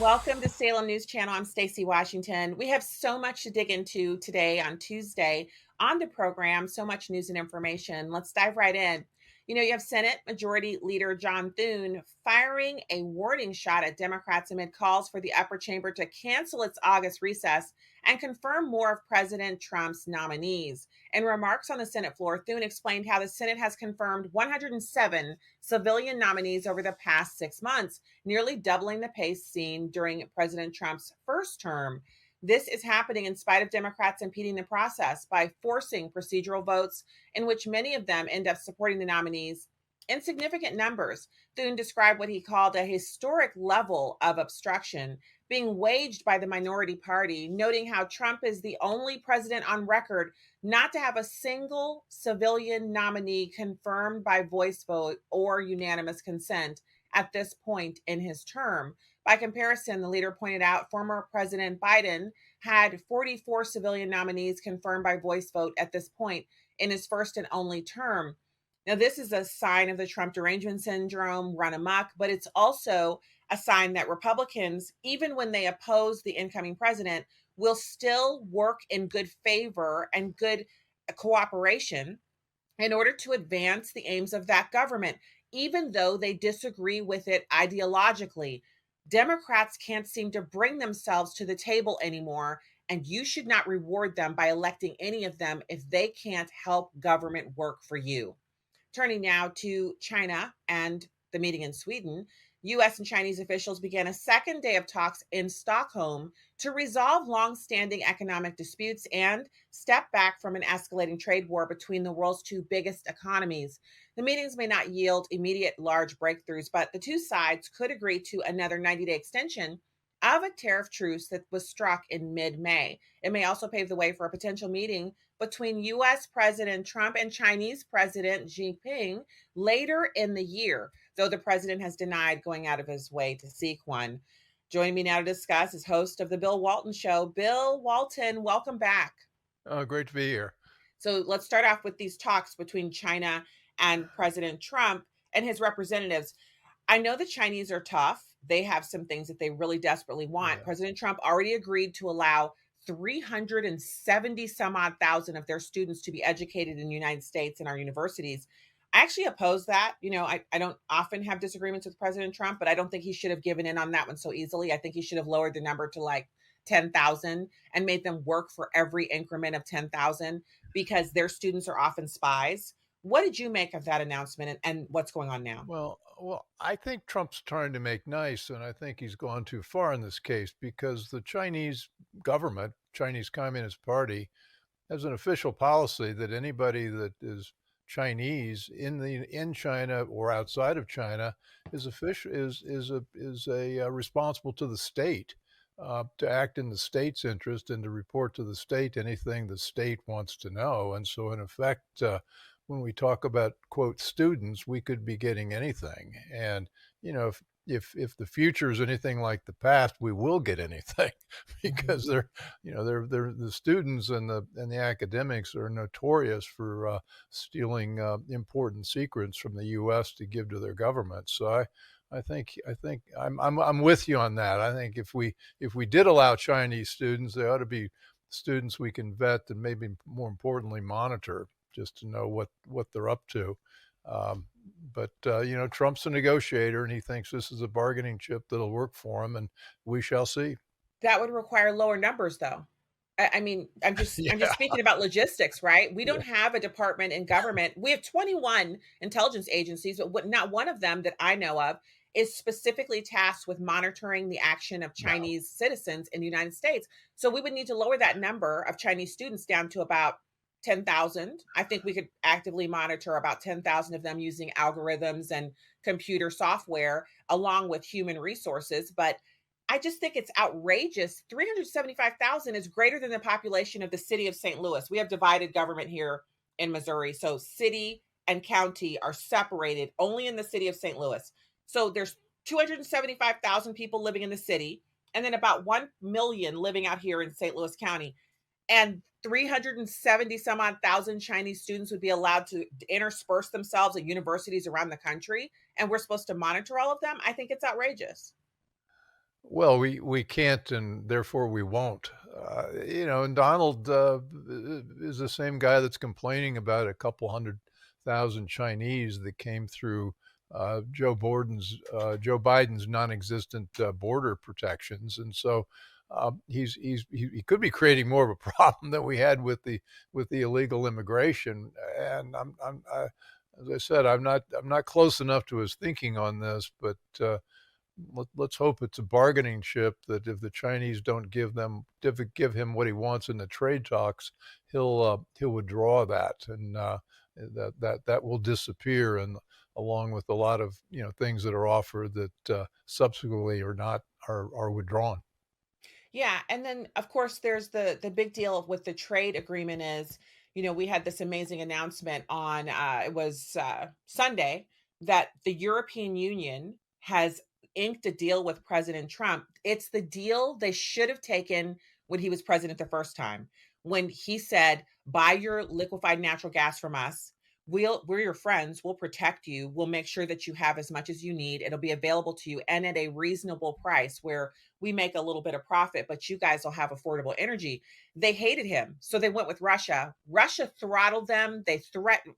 Welcome to Salem News Channel. I'm Stacy Washington. We have so much to dig into today on Tuesday on the program, so much news and information. Let's dive right in. You have Senate Majority Leader John Thune firing a warning shot at Democrats amid calls for the upper chamber to cancel its August recess and confirm more of President Trump's nominees. In remarks on the Senate floor, Thune explained how the Senate has confirmed 107 civilian nominees over the past 6 months, nearly doubling the pace seen during President Trump's first term. This is happening in spite of Democrats impeding the process by forcing procedural votes in which many of them end up supporting the nominees in significant numbers. Thune described what he called a historic level of obstruction being waged by the minority party, noting how Trump is the only president on record not to have a single civilian nominee confirmed by voice vote or unanimous consent at this point in his term. By comparison, the leader pointed out former President Biden had 44 civilian nominees confirmed by voice vote at this point in his first and only term. Now, this is a sign of the Trump derangement syndrome run amok, but it's also a sign that Republicans, even when they oppose the incoming president, will still work in good favor and good cooperation in order to advance the aims of that government, even though they disagree with it ideologically. Democrats can't seem to bring themselves to the table anymore, and you should not reward them by electing any of them if they can't help government work for you. Turning now to China and the meeting in Sweden, US and Chinese officials began a second day of talks in Stockholm to resolve long-standing economic disputes and step back from an escalating trade war between the world's two biggest economies. The meetings may not yield immediate large breakthroughs, but the two sides could agree to another 90-day extension of a tariff truce that was struck in mid-May. It may also pave the way for a potential meeting between US President Trump and Chinese President Xi Jinping later in the year, though the president has denied going out of his way to seek one. Joining me now to discuss is host of the Bill Walton Show, Bill Walton. Welcome back. Great to be here. So let's start off with these talks between China and President Trump and his representatives. I know the Chinese are tough. They have some things that they really desperately want. Yeah. President Trump already agreed to allow 370 some odd thousand of their students to be educated in the United States in our universities. I actually oppose that. I don't often have disagreements with President Trump, but I don't think he should have given in on that one so easily. I think he should have lowered the number to like 10,000 and made them work for every increment of 10,000 because their students are often spies. What did you make of that announcement and what's going on now? Well, I think Trump's trying to make nice, and I think he's gone too far in this case because the Chinese government, Chinese Communist Party, has an official policy that anybody that is Chinese in China or outside of China is official is a responsible to the state. To act in the state's interest and to report to the state anything the state wants to know. And so, in effect, when we talk about quote students, we could be getting anything. And if the future is anything like the past, we will get anything because they're the students and the academics are notorious for stealing important secrets from the U.S. to give to their government. So I think I'm with you on that. I think if we did allow Chinese students, they ought to be students we can vet and maybe more importantly monitor just to know what they're up to. But Trump's a negotiator and he thinks this is a bargaining chip that'll work for him, and we shall see. That would require lower numbers, though. I mean, I'm just Yeah, speaking about logistics, right? We yeah, don't have a department in government. We have 21 intelligence agencies, but not one of them that I know of is specifically tasked with monitoring the action of no, Chinese citizens in the United States. So we would need to lower that number of Chinese students down to about 10,000. I think we could actively monitor about 10,000 of them using algorithms and computer software along with human resources. But I just think it's outrageous. 375,000 is greater than the population of the city of St. Louis. We have divided government here in Missouri. So city and county are separated only in the city of St. Louis. So there's 275,000 people living in the city and then about 1 million living out here in St. Louis County. And 370 some odd thousand Chinese students would be allowed to intersperse themselves at universities around the country. And we're supposed to monitor all of them. I think it's outrageous. Well, we can't, and therefore we won't. And Donald is the same guy that's complaining about a couple 100,000 Chinese that came through Joe Biden's non-existent border protections, and so he could be creating more of a problem than we had with the illegal immigration. And as I said, I'm not close enough to his thinking on this, but. Let's hope it's a bargaining chip that if the Chinese don't give him what he wants in the trade talks, he'll withdraw that, and that will disappear, and along with a lot of things that are offered that subsequently are withdrawn. Yeah, and then of course there's the big deal with the trade agreement is, we had this amazing announcement on it was Sunday that the European Union has inked a deal with President Trump. It's the deal they should have taken when he was president the first time, when he said, "Buy your liquefied natural gas from us. We're your friends. We'll protect you. We'll make sure that you have as much as you need. It'll be available to you and at a reasonable price where we make a little bit of profit, but you guys will have affordable energy." They hated him. So they went with Russia. Russia throttled them. They threatened,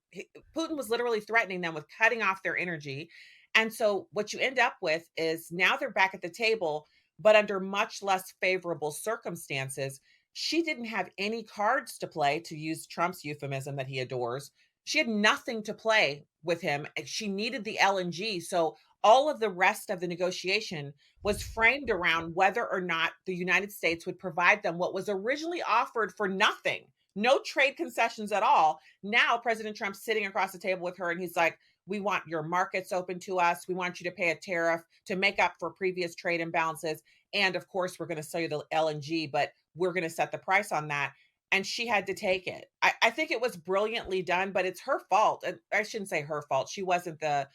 Putin was literally threatening them with cutting off their energy. And so what you end up with is now they're back at the table, but under much less favorable circumstances. She didn't have any cards to play, to use Trump's euphemism that he adores. She had nothing to play with him. She needed the LNG. So all of the rest of the negotiation was framed around whether or not the United States would provide them what was originally offered for nothing. No trade concessions at all. Now President Trump's sitting across the table with her and he's like, "We want your markets open to us. We want you to pay a tariff to make up for previous trade imbalances. And of course, we're going to sell you the LNG, but we're going to set the price on that." And she had to take it. I think it was brilliantly done, but it's her fault. And I shouldn't say her fault. She wasn't the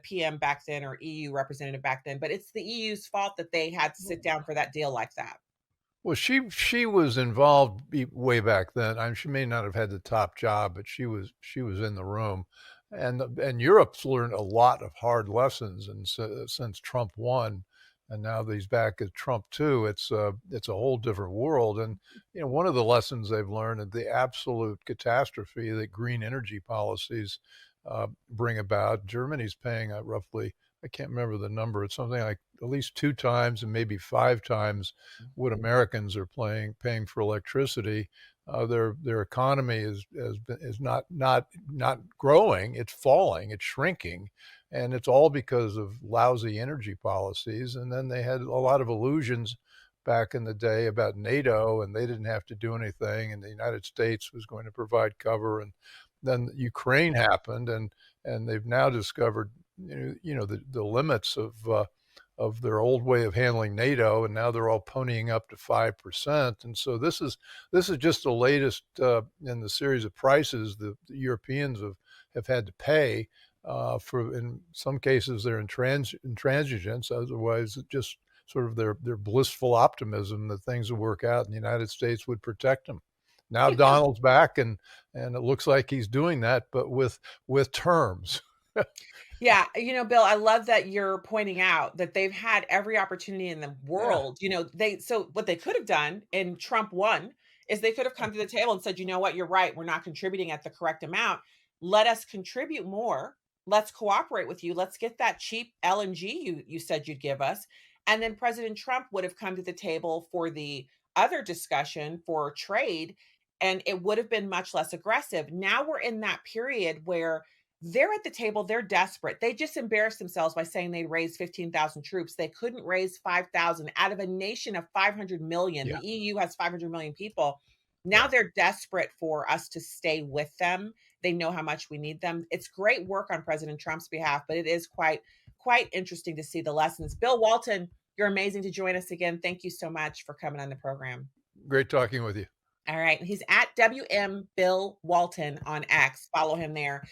PM back then or EU representative back then, but it's the EU's fault that they had to sit down for that deal like that. Well, she was involved way back then. She may not have had the top job, but she was in the room, and Europe's learned a lot of hard lessons, and since Trump won, and now that he's back as Trump too, it's a whole different world. And one of the lessons they've learned is the absolute catastrophe that green energy policies bring about. Germany's paying roughly, I can't remember the number. It's something like at least two times and maybe five times what Americans are paying for electricity. Their economy is not growing. It's falling. It's shrinking, and it's all because of lousy energy policies. And then they had a lot of illusions back in the day about NATO, and they didn't have to do anything, and the United States was going to provide cover. And then Ukraine happened, and they've now discovered the limits of their old way of handling NATO, and now they're all ponying up to 5%. And so this is just the latest in the series of prices the Europeans have had to pay for. In some cases, they're intransigence, otherwise just sort of their blissful optimism that things would work out and the United States would protect them. Now Yeah, Bill. Donald's back, and it looks like he's doing that, but with terms. Yeah, Bill, I love that you're pointing out that they've had every opportunity in the Yeah. world. So what they could have done, and Trump won, is they could have come to the table and said, "You know what? You're right. We're not contributing at the correct amount. Let us contribute more. Let's cooperate with you. Let's get that cheap LNG you said you'd give us." And then President Trump would have come to the table for the other discussion for trade, and it would have been much less aggressive. Now we're in that period where they're at the table, they're desperate. They just embarrassed themselves by saying they'd raise 15,000 troops. They couldn't raise 5,000 out of a nation of 500 million. Yeah. The EU has 500 million people. Now Yeah. they're desperate for us to stay with them. They know how much we need them. It's great work on President Trump's behalf, but it is quite interesting to see the lessons. Bill Walton, you're amazing to join us again. Thank you so much for coming on the program. Great talking with you. All right. He's at WM Bill Walton on X. Follow him there.